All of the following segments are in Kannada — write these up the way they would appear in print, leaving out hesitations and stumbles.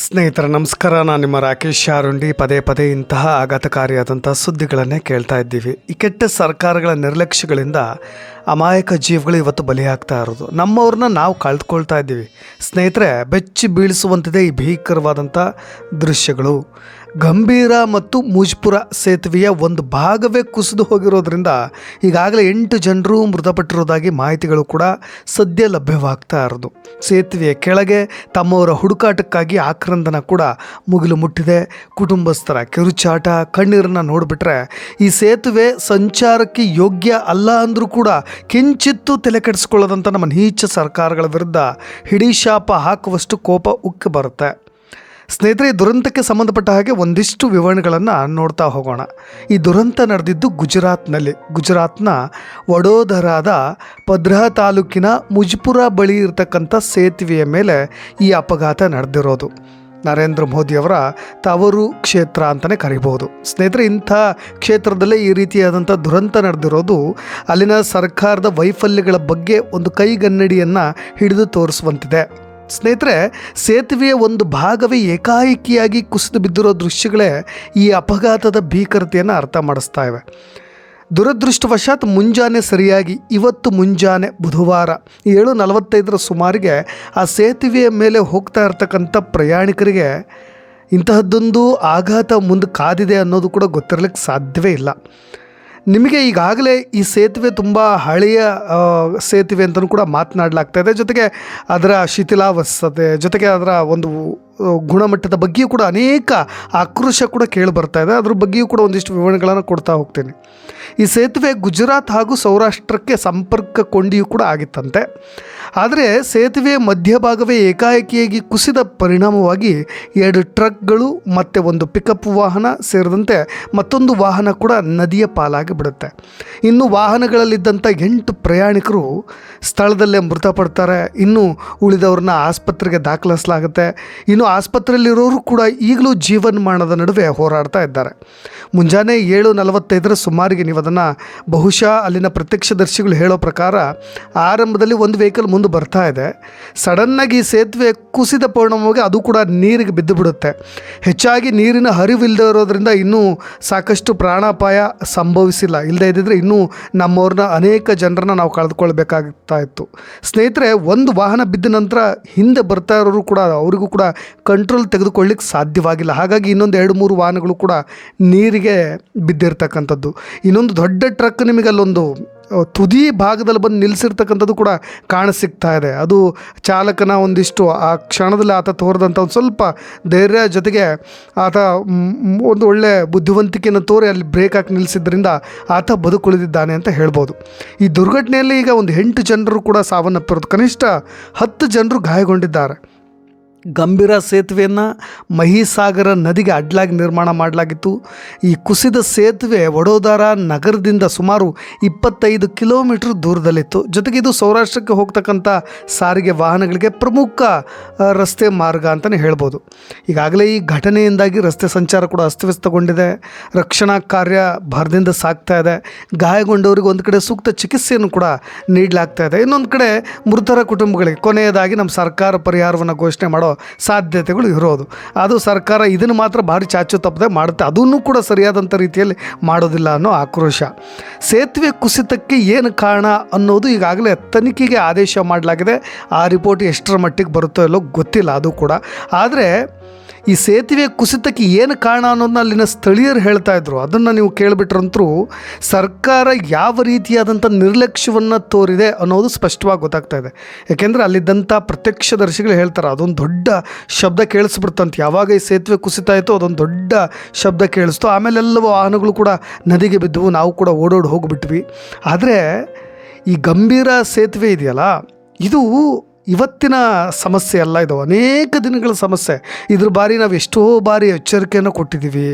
ಸ್ನೇಹಿತರೆ ನಮಸ್ಕಾರ. ನಾನು ನಿಮ್ಮ ರಾಕೇಶ್ ಶಾರುಂಡಿ. ಪದೇ ಪದೇ ಇಂತಹ ಆಘಾತಕಾರಿಯಾದಂಥ ಸುದ್ದಿಗಳನ್ನೇ ಕೇಳ್ತಾ ಇದ್ದೀವಿ. ಈ ಕೆಟ್ಟ ಸರ್ಕಾರಗಳ ನಿರ್ಲಕ್ಷ್ಯಗಳಿಂದ ಅಮಾಯಕ ಜೀವಗಳು ಇವತ್ತು ಬಲಿಯಾಗ್ತಾ ಇರೋದು. ನಮ್ಮವ್ರನ್ನ ನಾವು ಕಳೆದುಕೊಳ್ತಾ ಇದ್ದೀವಿ. ಸ್ನೇಹಿತರೆ, ಬೆಚ್ಚಿ ಬೀಳಿಸುವಂತಿದೆ ಈ ಭೀಕರವಾದಂಥ ದೃಶ್ಯಗಳು. ಗಂಭೀರ ಮತ್ತು ಮುಜ್ಪುರ ಸೇತುವೆಯ ಒಂದು ಭಾಗವೇ ಕುಸಿದು ಹೋಗಿರೋದ್ರಿಂದ ಈಗಾಗಲೇ 8 ಜನರು ಮೃತಪಟ್ಟಿರೋದಾಗಿ ಮಾಹಿತಿಗಳು ಕೂಡ ಸದ್ಯ ಲಭ್ಯವಾಗ್ತಾ ಇರೋದು. ಸೇತುವೆಯ ಕೆಳಗೆ ತಮ್ಮವರ ಹುಡುಕಾಟಕ್ಕಾಗಿ ಆಕ್ರಂದನ ಕೂಡ ಮುಗಿಲು ಮುಟ್ಟಿದೆ. ಕುಟುಂಬಸ್ಥರ ಕಿರುಚಾಟ, ಕಣ್ಣೀರನ್ನು ನೋಡಿಬಿಟ್ರೆ ಈ ಸೇತುವೆ ಸಂಚಾರಕ್ಕೆ ಯೋಗ್ಯ ಅಲ್ಲ ಅಂದರೂ ಕೂಡ ಕಿಂಚಿತ್ತು ತಲೆ ಕೆಡಿಸ್ಕೊಳ್ಳೋದಂಥ ನಮ್ಮ ನೀಚ ಸರ್ಕಾರಗಳ ವಿರುದ್ಧ ಹಿಡಿಶಾಪ ಹಾಕುವಷ್ಟು ಕೋಪ ಉಕ್ಕಿ ಬರುತ್ತೆ. ಸ್ನೇಹಿತರೆ, ಈ ದುರಂತಕ್ಕೆ ಸಂಬಂಧಪಟ್ಟ ಹಾಗೆ ಒಂದಿಷ್ಟು ವಿವರಣೆಗಳನ್ನು ನೋಡ್ತಾ ಹೋಗೋಣ. ಈ ದುರಂತ ನಡೆದಿದ್ದು ಗುಜರಾತ್ನ ವಡೋದರಾದ ಪದ್ರಾ ತಾಲೂಕಿನ ಮುಜ್ಪುರ ಬಳಿ ಇರತಕ್ಕಂಥ ಸೇತುವೆಯ ಮೇಲೆ ಈ ಅಪಘಾತ ನಡೆದಿರೋದು. ನರೇಂದ್ರ ಮೋದಿಯವರ ತವರು ಕ್ಷೇತ್ರ ಅಂತಲೇ ಕರಿಬಹುದು. ಸ್ನೇಹಿತರೆ, ಇಂಥ ಕ್ಷೇತ್ರದಲ್ಲೇ ಈ ರೀತಿಯಾದಂಥ ದುರಂತ ನಡೆದಿರೋದು ಅಲ್ಲಿನ ಸರ್ಕಾರದ ವೈಫಲ್ಯಗಳ ಬಗ್ಗೆ ಒಂದು ಕೈಗನ್ನಡಿಯನ್ನು ಹಿಡಿದು ತೋರಿಸುವಂತಿದೆ. ಸ್ನೇಹಿತರೆ, ಸೇತುವೆಯ ಒಂದು ಭಾಗವೇ ಏಕಾಏಕಿಯಾಗಿ ಕುಸಿದು ಬಿದ್ದಿರೋ ದೃಶ್ಯಗಳೇ ಈ ಅಪಘಾತದ ಭೀಕರತೆಯನ್ನು ಅರ್ಥ ಮಾಡಿಸ್ತಾ ಇವೆ. ದುರದೃಷ್ಟವಶಾತ್ ಮುಂಜಾನೆ ಸರಿಯಾಗಿ ಇವತ್ತು ಮುಂಜಾನೆ ಬುಧವಾರ 7:45 ಸುಮಾರಿಗೆ ಆ ಸೇತುವೆಯ ಮೇಲೆ ಹೋಗ್ತಾ ಇರ್ತಕ್ಕಂಥ ಪ್ರಯಾಣಿಕರಿಗೆ ಇಂತಹದ್ದೊಂದು ಆಘಾತ ಮುಂದೆ ಕಾದಿದೆ ಅನ್ನೋದು ಕೂಡ ಗೊತ್ತಿರಲಿಕ್ಕೆ ಸಾಧ್ಯವೇ ಇಲ್ಲ. ನಿಮಗೆ ಈಗಾಗಲೇ ಈ ಸೇತುವೆ ತುಂಬ ಹಳೆಯ ಸೇತುವೆ ಅಂತಲೂ ಕೂಡ ಮಾತನಾಡಲಾಗ್ತಾ ಇದೆ. ಜೊತೆಗೆ ಅದರ ಶಿಥಿಲಾವಸ್ಥೆ, ಜೊತೆಗೆ ಅದರ ಒಂದು ಗುಣಮಟ್ಟದ ಬಗ್ಗೆಯೂ ಕೂಡ ಅನೇಕ ಆಕ್ರೋಶ ಕೂಡ ಕೇಳಿ ಬರ್ತಾ ಇದೆ. ಅದ್ರ ಬಗ್ಗೆಯೂ ಕೂಡ ಒಂದಿಷ್ಟು ವಿವರಣೆಗಳನ್ನು ಕೊಡ್ತಾ ಹೋಗ್ತೀನಿ. ಈ ಸೇತುವೆ ಗುಜರಾತ್ ಹಾಗೂ ಸೌರಾಷ್ಟ್ರಕ್ಕೆ ಸಂಪರ್ಕ ಕೊಂಡಿಯೂ ಕೂಡ ಆಗಿತ್ತಂತೆ. ಆದರೆ ಸೇತುವೆ ಮಧ್ಯಭಾಗವೇ ಏಕಾಏಕಿಯಾಗಿ ಕುಸಿದ ಪರಿಣಾಮವಾಗಿ 2 ಟ್ರಕ್ಗಳು ಮತ್ತು ಒಂದು ಪಿಕಪ್ ವಾಹನ ಸೇರಿದಂತೆ ಮತ್ತೊಂದು ವಾಹನ ಕೂಡ ನದಿಯ ಪಾಲಾಗಿ ಬಿಡುತ್ತೆ. ಇನ್ನು ವಾಹನಗಳಲ್ಲಿದ್ದಂಥ 8 ಪ್ರಯಾಣಿಕರು ಸ್ಥಳದಲ್ಲೇ ಮೃತಪಡ್ತಾರೆ. ಇನ್ನು ಉಳಿದವ್ರನ್ನ ಆಸ್ಪತ್ರೆಗೆ ದಾಖಲಿಸಲಾಗುತ್ತೆ. ಇನ್ನು ಆಸ್ಪತ್ರೆಯಲ್ಲಿರೋರು ಕೂಡ ಈಗಲೂ ಜೀವನ್ಮಾನದ ನಡುವೆ ಹೋರಾಡ್ತಾ ಇದ್ದಾರೆ. ಮುಂಜಾನೆ 7:45 ಸುಮಾರಿಗೆ ನೀವು ಅದನ್ನು ಬಹುಶಃ ಅಲ್ಲಿನ ಪ್ರತ್ಯಕ್ಷದರ್ಶಿಗಳು ಹೇಳೋ ಪ್ರಕಾರ ಆರಂಭದಲ್ಲಿ ಒಂದು ವೆಹಿಕಲ್ ಮುಂದೆ ಬರ್ತಾ ಇದೆ. ಸಡನ್ನಾಗಿ ಸೇತುವೆ ಕುಸಿದ ಪರಿಣಾಮವಾಗಿ ಅದು ಕೂಡ ನೀರಿಗೆ ಬಿದ್ದು ಬಿಡುತ್ತೆ. ಹೆಚ್ಚಾಗಿ ನೀರಿನ ಹರಿವಿಲ್ಲದೆ ಇರೋದ್ರಿಂದ ಇನ್ನೂ ಸಾಕಷ್ಟು ಪ್ರಾಣಾಪಾಯ ಸಂಭವಿಸಿಲ್ಲ. ಇಲ್ಲದೇ ಇದ್ದಿದ್ರೆ ಇನ್ನೂ ನಮ್ಮವ್ರನ್ನ ಅನೇಕ ಜನರನ್ನ ನಾವು ಕಳೆದುಕೊಳ್ಬೇಕಾಗ್ತಾ ಇತ್ತು. ಸ್ನೇಹಿತರೆ, ಒಂದು ವಾಹನ ಬಿದ್ದ ನಂತರ ಹಿಂದೆ ಬರ್ತಾ ಇರೋರು ಕೂಡ ಅವರಿಗೂ ಕೂಡ ಕಂಟ್ರೋಲ್ ತೆಗೆದುಕೊಳ್ಳಿಕ್ಕೆ ಸಾಧ್ಯವಾಗಿಲ್ಲ. ಹಾಗಾಗಿ ಇನ್ನೊಂದು 2-3 ವಾಹನಗಳು ಕೂಡ ನೀರಿಗೆ ಬಿದ್ದಿರ್ತಕ್ಕಂಥದ್ದು. ಇನ್ನೊಂದು ದೊಡ್ಡ ಟ್ರಕ್ ನಿಮಗೆ ಅಲ್ಲೊಂದು ತುದಿ ಭಾಗದಲ್ಲಿ ಬಂದು ನಿಲ್ಲಿಸಿರ್ತಕ್ಕಂಥದ್ದು ಕೂಡ ಕಾಣಸಿಗ್ತಾ ಇದೆ. ಅದು ಚಾಲಕನ ಒಂದಿಷ್ಟು ಆ ಕ್ಷಣದಲ್ಲಿ ಆತ ತೋರಿದಂಥ ಒಂದು ಸ್ವಲ್ಪ ಧೈರ್ಯ, ಜೊತೆಗೆ ಆತ ಒಂದು ಒಳ್ಳೆ ಬುದ್ಧಿವಂತಿಕೆಯನ್ನು ತೋರಿ ಅಲ್ಲಿ ಬ್ರೇಕ್ ಹಾಕಿ ನಿಲ್ಲಿಸಿದ್ರಿಂದ ಆತ ಬದುಕುಳಿದಿದ್ದಾನೆ ಅಂತ ಹೇಳ್ಬೋದು. ಈ ದುರ್ಘಟನೆಯಲ್ಲಿ ಈಗ ಒಂದು 8 ಜನರು ಕೂಡ ಸಾವನ್ನಪ್ಪಿರೋದು, ಕನಿಷ್ಠ 10 ಜನರು ಗಾಯಗೊಂಡಿದ್ದಾರೆ. ಗಂಭೀರ ಸೇತುವೆಯನ್ನು ಮಹಿಸಾಗರ ನದಿಗೆ ಅಡ್ಡಲಾಗಿ ನಿರ್ಮಾಣ ಮಾಡಲಾಗಿತ್ತು. ಈ ಕುಸಿದ ಸೇತುವೆ ವಡೋದರ ನಗರದಿಂದ ಸುಮಾರು 25 ಕಿಲೋಮೀಟರ್ ದೂರದಲ್ಲಿತ್ತು. ಜೊತೆಗೆ ಇದು ಸೌರಾಷ್ಟ್ರಕ್ಕೆ ಹೋಗ್ತಕ್ಕಂಥ ಸಾರಿಗೆ ವಾಹನಗಳಿಗೆ ಪ್ರಮುಖ ರಸ್ತೆ ಮಾರ್ಗ ಅಂತಲೇ ಹೇಳ್ಬೋದು. ಈಗಾಗಲೇ ಈ ಘಟನೆಯಿಂದಾಗಿ ರಸ್ತೆ ಸಂಚಾರ ಕೂಡ ಅಸ್ತವ್ಯಸ್ತಗೊಂಡಿದೆ. ರಕ್ಷಣಾ ಕಾರ್ಯ ಭರದಿಂದ ಸಾಗ್ತಾ ಇದೆ. ಗಾಯಗೊಂಡವರಿಗೆ ಒಂದು ಕಡೆ ಸೂಕ್ತ ಚಿಕಿತ್ಸೆಯನ್ನು ಕೂಡ ನೀಡಲಾಗ್ತಾ ಇದೆ. ಇನ್ನೊಂದು ಕಡೆ ಮೃತರ ಕುಟುಂಬಗಳಿಗೆ ಕೊನೆಯದಾಗಿ ನಮ್ಮ ಸರ್ಕಾರ ಪರಿಹಾರವನ್ನು ಘೋಷಣೆ ಮಾಡೋ ಸಾಧ್ಯತೆಗಳು ಇರೋದು. ಅದು ಸರ್ಕಾರ ಇದನ್ನು ಮಾತ್ರ ಭಾರಿ ಚಾಚು ತಪ್ಪದೆ ಮಾಡುತ್ತೆ. ಅದನ್ನು ಕೂಡ ಸರಿಯಾದಂಥ ರೀತಿಯಲ್ಲಿ ಮಾಡೋದಿಲ್ಲ ಅನ್ನೋ ಆಕ್ರೋಶ. ಸೇತುವೆ ಕುಸಿತಕ್ಕೆ ಏನು ಕಾರಣ ಅನ್ನೋದು ಈಗಾಗಲೇ ತನಿಖೆಗೆ ಆದೇಶ ಮಾಡಲಾಗಿದೆ. ಆ ರಿಪೋರ್ಟ್ ಎಷ್ಟರ ಮಟ್ಟಿಗೆ ಬರುತ್ತೋ ಇಲ್ಲೋ ಗೊತ್ತಿಲ್ಲ ಅದು ಕೂಡ. ಆದರೆ ಈ ಸೇತುವೆ ಕುಸಿತಕ್ಕೆ ಏನು ಕಾರಣ ಅನ್ನೋದನ್ನ ಅಲ್ಲಿನ ಸ್ಥಳೀಯರು ಹೇಳ್ತಾ ಇದ್ರು. ಅದನ್ನು ನೀವು ಕೇಳಿಬಿಟ್ರಂತರೂ ಸರ್ಕಾರ ಯಾವ ರೀತಿಯಾದಂಥ ನಿರ್ಲಕ್ಷ್ಯವನ್ನು ತೋರಿದೆ ಅನ್ನೋದು ಸ್ಪಷ್ಟವಾಗಿ ಗೊತ್ತಾಗ್ತಾ ಇದೆ. ಯಾಕೆಂದರೆ ಅಲ್ಲಿದ್ದಂಥ ಪ್ರತ್ಯಕ್ಷದರ್ಶಿಗಳು ಹೇಳ್ತಾರೆ, ಅದೊಂದು ದೊಡ್ಡ ಶಬ್ದ ಕೇಳಿಸ್ಬಿಡ್ತಂತೆ. ಯಾವಾಗ ಈ ಸೇತುವೆ ಕುಸಿತ ಆಯಿತು ಅದೊಂದು ದೊಡ್ಡ ಶಬ್ದ ಕೇಳಿಸ್ತು. ಆಮೇಲೆಲ್ಲ ವಾಹನಗಳು ಕೂಡ ನದಿಗೆ ಬಿದ್ದವು. ನಾವು ಕೂಡ ಓಡೋಡಿ ಹೋಗಿಬಿಟ್ವಿ. ಆದರೆ ಈ ಗಂಭೀರ ಸೇತುವೆ ಇದೆಯಲ್ಲ, ಇದು ಇವತ್ತಿನ ಸಮಸ್ಯೆ ಅಲ್ಲ, ಇದು ಅನೇಕ ದಿನಗಳ ಸಮಸ್ಯೆ. ಇದ್ರ ಬಾರಿ ನಾವು ಎಷ್ಟೋ ಬಾರಿ ಎಚ್ಚರಿಕೆಯನ್ನು ಕೊಟ್ಟಿದ್ದೀವಿ,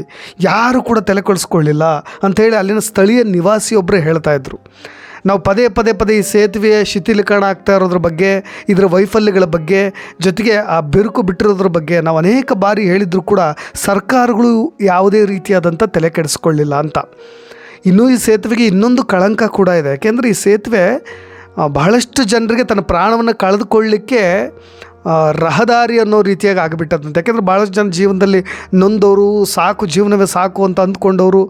ಯಾರು ಕೂಡ ತಲೆ ಕೆಡಿಸ್ಕೊಳ್ಳಿಲ್ಲ ಅಂಥೇಳಿ ಅಲ್ಲಿನ ಸ್ಥಳೀಯ ನಿವಾಸಿಯೊಬ್ಬರೇ ಹೇಳ್ತಾಯಿದ್ರು. ನಾವು ಪದೇ ಪದೇ ಈ ಸೇತುವೆಯ ಶಿಥಿಲೀಕರಣ ಆಗ್ತಾ ಇರೋದ್ರ ಬಗ್ಗೆ, ಇದರ ವೈಫಲ್ಯಗಳ ಬಗ್ಗೆ, ಜೊತೆಗೆ ಆ ಬಿರುಕು ಬಿಟ್ಟಿರೋದ್ರ ಬಗ್ಗೆ ನಾವು ಅನೇಕ ಬಾರಿ ಹೇಳಿದ್ರು ಕೂಡ ಸರ್ಕಾರಗಳು ಯಾವುದೇ ರೀತಿಯಾದಂಥ ತಲೆ ಕೆಡಿಸ್ಕೊಳ್ಳಿಲ್ಲ ಅಂತ. ಇನ್ನೂ ಈ ಸೇತುವೆಗೆ ಇನ್ನೊಂದು ಕಳಂಕ ಕೂಡ ಇದೆ. ಯಾಕೆಂದರೆ ಈ ಸೇತುವೆ ಬಹಳಷ್ಟು ಜನರಿಗೆ ತನ್ನ ಪ್ರಾಣವನ್ನು ಕಳೆದುಕೊಳ್ಳಲಿಕ್ಕೆ ರಹದಾರಿ ಅನ್ನೋ ರೀತಿಯಾಗಿ ಆಗಿಬಿಟ್ಟದಂತೆ. ಯಾಕೆಂದರೆ ಭಾಳಷ್ಟು ಜನ ಜೀವನದಲ್ಲಿ ನೊಂದವರು, ಸಾಕು ಜೀವನವೇ ಸಾಕು ಅಂತ ಅಂದ್ಕೊಂಡವರು,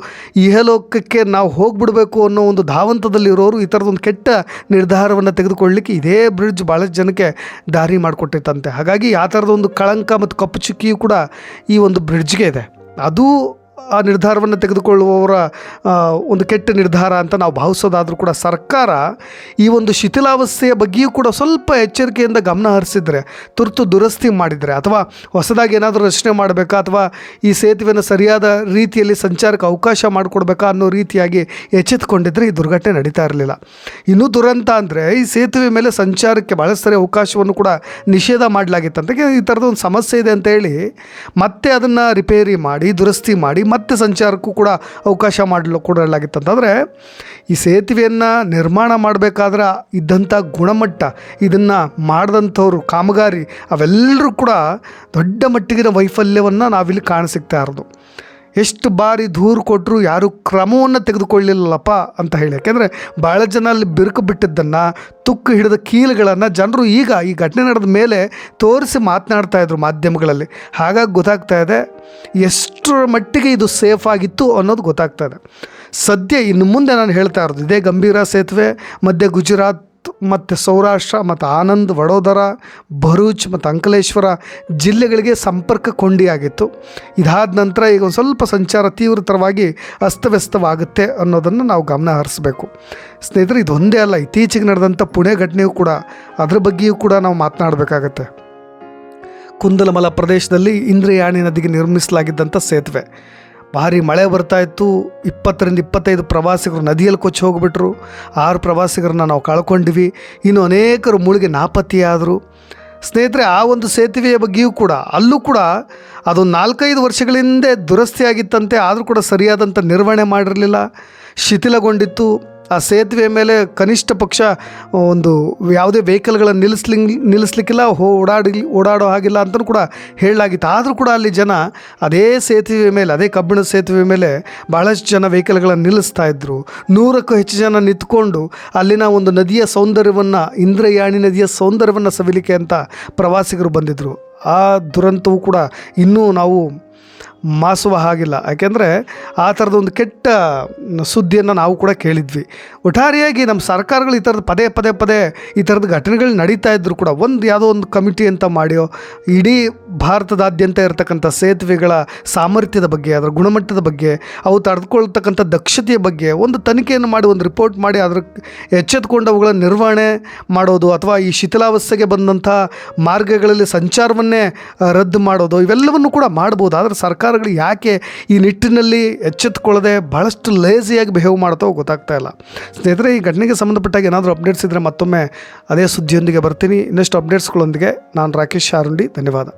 ಇಹಲೋಕಕ್ಕೆ ನಾವು ಹೋಗಿಬಿಡಬೇಕು ಅನ್ನೋ ಒಂದು ಧಾವಂತದಲ್ಲಿರೋರು ಈ ಥರದೊಂದು ಕೆಟ್ಟ ನಿರ್ಧಾರವನ್ನು ತೆಗೆದುಕೊಳ್ಳಲಿಕ್ಕೆ ಇದೇ ಬ್ರಿಡ್ಜ್ ಭಾಳಷ್ಟು ಜನಕ್ಕೆ ದಾರಿ ಮಾಡಿಕೊಟ್ಟಿತ್ತಂತೆ. ಹಾಗಾಗಿ ಆ ಥರದ ಒಂದು ಕಳಂಕ ಮತ್ತು ಕಪ್ಪು ಚುಕ್ಕಿಯೂ ಕೂಡ ಈ ಒಂದು ಬ್ರಿಡ್ಜ್ಗೆ ಇದೆ. ಅದು ಆ ನಿರ್ಧಾರವನ್ನು ತೆಗೆದುಕೊಳ್ಳುವವರ ಒಂದು ಕೆಟ್ಟ ನಿರ್ಧಾರ ಅಂತ ನಾವು ಭಾವಿಸೋದಾದರೂ ಕೂಡ ಸರ್ಕಾರ ಈ ಒಂದು ಶಿಥಿಲಾವಸ್ಥೆಯ ಬಗ್ಗೆಯೂ ಕೂಡ ಸ್ವಲ್ಪ ಎಚ್ಚರಿಕೆಯಿಂದ ಗಮನ ಹರಿಸಿದರೆ, ತುರ್ತು ದುರಸ್ತಿ ಮಾಡಿದರೆ, ಅಥವಾ ಹೊಸದಾಗಿ ಏನಾದರೂ ರಚನೆ ಮಾಡಬೇಕಾ, ಅಥವಾ ಈ ಸೇತುವೆಯನ್ನು ಸರಿಯಾದ ರೀತಿಯಲ್ಲಿ ಸಂಚಾರಕ್ಕೆ ಅವಕಾಶ ಮಾಡಿಕೊಡ್ಬೇಕಾ ಅನ್ನೋ ರೀತಿಯಾಗಿ ಎಚ್ಚೆತ್ತುಕೊಂಡಿದ್ದರೆ ಈ ದುರ್ಘಟನೆ ನಡೀತಾ ಇರಲಿಲ್ಲ. ಇನ್ನೂ ದುರಂತ ಅಂದರೆ ಈ ಸೇತುವೆ ಮೇಲೆ ಸಂಚಾರಕ್ಕೆ ಭಾಳ ಸರಿ ಅವಕಾಶವನ್ನು ಕೂಡ ನಿಷೇಧ ಮಾಡಲಾಗಿತ್ತಂತೆ. ಈ ಥರದ ಒಂದು ಸಮಸ್ಯೆ ಇದೆ ಅಂತೇಳಿ ಮತ್ತೆ ಅದನ್ನು ರಿಪೇರಿ ಮಾಡಿ, ದುರಸ್ತಿ ಮಾಡಿ, ಮತ್ತೆ ಸಂಚಾರಕ್ಕೂ ಕೂಡ ಅವಕಾಶ ಕೊಡಲಾಗಿತ್ತಂತಂದರೆ, ಈ ಸೇತುವೆಯನ್ನು ನಿರ್ಮಾಣ ಮಾಡಬೇಕಾದ್ರೆ ಇದ್ದಂಥ ಗುಣಮಟ್ಟ, ಇದನ್ನು ಮಾಡಿದಂಥವ್ರು ಕಾಮಗಾರಿ, ಅವೆಲ್ಲರೂ ಕೂಡ ದೊಡ್ಡ ಮಟ್ಟಿಗಿನ ವೈಫಲ್ಯವನ್ನು ನಾವಿಲ್ಲಿ ಕಾಣಸಿಗ್ತಾ ಇರೋದು. ಎಷ್ಟು ಬಾರಿ ದೂರು ಕೊಟ್ಟರು ಯಾರೂ ಕ್ರಮವನ್ನು ತೆಗೆದುಕೊಳ್ಳಿಲ್ಲಪ್ಪ ಅಂತ ಹೇಳಿ. ಯಾಕೆಂದರೆ ಭಾಳ ಜನ ಅಲ್ಲಿ ಬಿರುಕು ಬಿಟ್ಟಿದ್ದನ್ನು, ತುಕ್ಕು ಹಿಡಿದ ಕೀಲುಗಳನ್ನು ಜನರು ಈಗ ಈ ಘಟನೆ ನಡೆದ ಮೇಲೆ ತೋರಿಸಿ ಮಾತನಾಡ್ತಾಯಿದ್ರು ಮಾಧ್ಯಮಗಳಲ್ಲಿ. ಹಾಗಾಗಿ ಗೊತ್ತಾಗ್ತಾ ಇದೆ ಎಷ್ಟರ ಮಟ್ಟಿಗೆ ಇದು ಸೇಫ್ ಆಗಿತ್ತು ಅನ್ನೋದು ಗೊತ್ತಾಗ್ತಾ ಇದೆ. ಸದ್ಯ ಇನ್ನು ಮುಂದೆ ನಾನು ಹೇಳ್ತಾ ಇರೋದು ಇದೇ ಗಂಭೀರ ಸೇತುವೆ ಮಧ್ಯೆ ಗುಜರಾತ್ ಮತ್ತು ಸೌರಾಷ್ಟ್ರ ಮತ್ತು ಆನಂದ್, ವಡೋದರ, ಭರೂಚ್ ಮತ್ತು ಅಂಕಲೇಶ್ವರ ಜಿಲ್ಲೆಗಳಿಗೆ ಸಂಪರ್ಕ ಕೊಂಡಿಯಾಗಿತ್ತು. ಇದಾದ ನಂತರ ಈಗ ಒಂದು ಸ್ವಲ್ಪ ಸಂಚಾರ ತೀವ್ರತರವಾಗಿ ಅಸ್ತವ್ಯಸ್ತವಾಗುತ್ತೆ ಅನ್ನೋದನ್ನು ನಾವು ಗಮನ ಹರಿಸಬೇಕು. ಸ್ನೇಹಿತರೆ, ಇದೊಂದೇ ಅಲ್ಲ, ಇತ್ತೀಚೆಗೆ ನಡೆದಂಥ ಪುಣೆ ಘಟನೆಯೂ ಕೂಡ ಅದರ ಬಗ್ಗೆಯೂ ಕೂಡ ನಾವು ಮಾತನಾಡಬೇಕಾಗತ್ತೆ. ಕುಂದಲಮಲ ಪ್ರದೇಶದಲ್ಲಿ ಇಂದ್ರಯಾಣಿ ನದಿಗೆ ನಿರ್ಮಿಸಲಾಗಿದ್ದಂಥ ಸೇತುವೆ, ಭಾರಿ ಮಳೆ ಬರ್ತಾಯಿತ್ತು. 20ರಿಂದ 25 ಪ್ರವಾಸಿಗರು ನದಿಯಲ್ಲಿ ಕೊಚ್ಚಿ ಹೋಗಿಬಿಟ್ರು. 6 ಪ್ರವಾಸಿಗರನ್ನ ನಾವು ಕಳ್ಕೊಂಡಿವಿ. ಇನ್ನು ಅನೇಕರು ಮುಳುಗಿ ನಾಪತ್ತೆಯಾದರು. ಸ್ನೇಹಿತರೆ, ಆ ಒಂದು ಸೇತುವೆಯ ಬಗ್ಗೆಯೂ ಕೂಡ ಅಲ್ಲೂ ಕೂಡ ಅದು 4-5 ವರ್ಷಗಳ ಹಿಂದೆ ದುರಸ್ತಿ ಆಗಿತ್ತಂತೆ. ಆದರೂ ಕೂಡ ಸರಿಯಾದಂಥ ನಿರ್ವಹಣೆ ಮಾಡಿರಲಿಲ್ಲ, ಶಿಥಿಲಗೊಂಡಿತ್ತು. ಆ ಸೇತುವೆ ಮೇಲೆ ಕನಿಷ್ಠ ಪಕ್ಷ ಒಂದು ಯಾವುದೇ ವೆಹಿಕಲ್ಗಳನ್ನು ನಿಲ್ಲಿಸ್ಲಿಕ್ಕಿಲ್ಲ, ಓಡಾಡೋ ಹಾಗಿಲ್ಲ ಅಂತಲೂ ಕೂಡ ಹೇಳಲಾಗಿತ್ತು. ಆದರೂ ಕೂಡ ಅಲ್ಲಿ ಜನ ಅದೇ ಸೇತುವೆ ಮೇಲೆ, ಅದೇ ಕಬ್ಬಿಣದ ಸೇತುವೆ ಮೇಲೆ ಭಾಳಷ್ಟು ಜನ ವೆಹಿಕಲ್ಗಳನ್ನು ನಿಲ್ಲಿಸ್ತಾ ಇದ್ದರು. 100ಕ್ಕೂ ಹೆಚ್ಚು ಜನ ನಿಂತ್ಕೊಂಡು ಅಲ್ಲಿನ ಒಂದು ನದಿಯ ಸೌಂದರ್ಯವನ್ನು, ಇಂದ್ರಯಾಣಿ ನದಿಯ ಸೌಂದರ್ಯವನ್ನು ಸವಿಲಿಕ್ಕೆ ಅಂತ ಪ್ರವಾಸಿಗರು ಬಂದಿದ್ದರು. ಆ ದುರಂತವೂ ಕೂಡ ಇನ್ನೂ ನಾವು ಮಾಸುವ ಹಾಗಿಲ್ಲ. ಯಾಕೆಂದರೆ ಆ ಥರದೊಂದು ಕೆಟ್ಟ ಸುದ್ದಿಯನ್ನು ನಾವು ಕೂಡ ಕೇಳಿದ್ವಿ. ಒಟ್ಟಾರೆಯಾಗಿ ನಮ್ಮ ಸರ್ಕಾರಗಳು ಈ ಥರದ ಪದೇ ಈ ಥರದ ಘಟನೆಗಳು ನಡೀತಾ ಇದ್ದರೂ ಕೂಡ ಯಾವುದೋ ಒಂದು ಕಮಿಟಿ ಅಂತ ಮಾಡಿಯೋ ಇಡೀ ಭಾರತದಾದ್ಯಂತ ಇರತಕ್ಕಂಥ ಸೇತುವೆಗಳ ಸಾಮರ್ಥ್ಯದ ಬಗ್ಗೆ, ಅದರ ಗುಣಮಟ್ಟದ ಬಗ್ಗೆ, ಅವು ತಡೆದುಕೊಳ್ತಕ್ಕಂಥ ದಕ್ಷತೆಯ ಬಗ್ಗೆ ಒಂದು ತನಿಖೆಯನ್ನು ಮಾಡಿ, ಒಂದು ರಿಪೋರ್ಟ್ ಮಾಡಿ, ಅದರ ಎಚ್ಚೆತ್ತುಕೊಂಡು ಅವುಗಳ ನಿರ್ವಹಣೆ ಮಾಡೋದು, ಅಥವಾ ಈ ಶಿಥಿಲಾವಸ್ಥೆಗೆ ಬಂದಂಥ ಮಾರ್ಗಗಳಲ್ಲಿ ಸಂಚಾರವನ್ನೇ ರದ್ದು ಮಾಡೋದು, ಇವೆಲ್ಲವನ್ನು ಕೂಡ ಮಾಡ್ಬೋದು. ಆದರೆ ಸರ್ಕಾರಗಳು ಯಾಕೆ ಈ ನಿಟ್ಟಿನಲ್ಲಿ ಎಚ್ಚೆತ್ತುಕೊಳ್ಳದೆ ಭಾಳಷ್ಟು ಲೇಸಿಯಾಗಿ ಬಿಹೇವ್ ಮಾಡ್ತಾವೋ ಗೊತ್ತಾಗ್ತಾ ಇಲ್ಲ. ಸ್ನೇಹಿತರೆ, ಈ ಘಟನೆಗೆ ಸಂಬಂಧಪಟ್ಟಾಗ ಏನಾದರೂ ಅಪ್ಡೇಟ್ಸ್ ಇದ್ದರೆ ಮತ್ತೊಮ್ಮೆ ಅದೇ ಸುದ್ದಿಯೊಂದಿಗೆ ಬರ್ತೀನಿ. ಇನ್ನಷ್ಟು ಅಪ್ಡೇಟ್ಸ್ಗಳೊಂದಿಗೆ ನಾನು ರಾಕೇಶ್ ಶಾರುಂಡಿ. ಧನ್ಯವಾದ.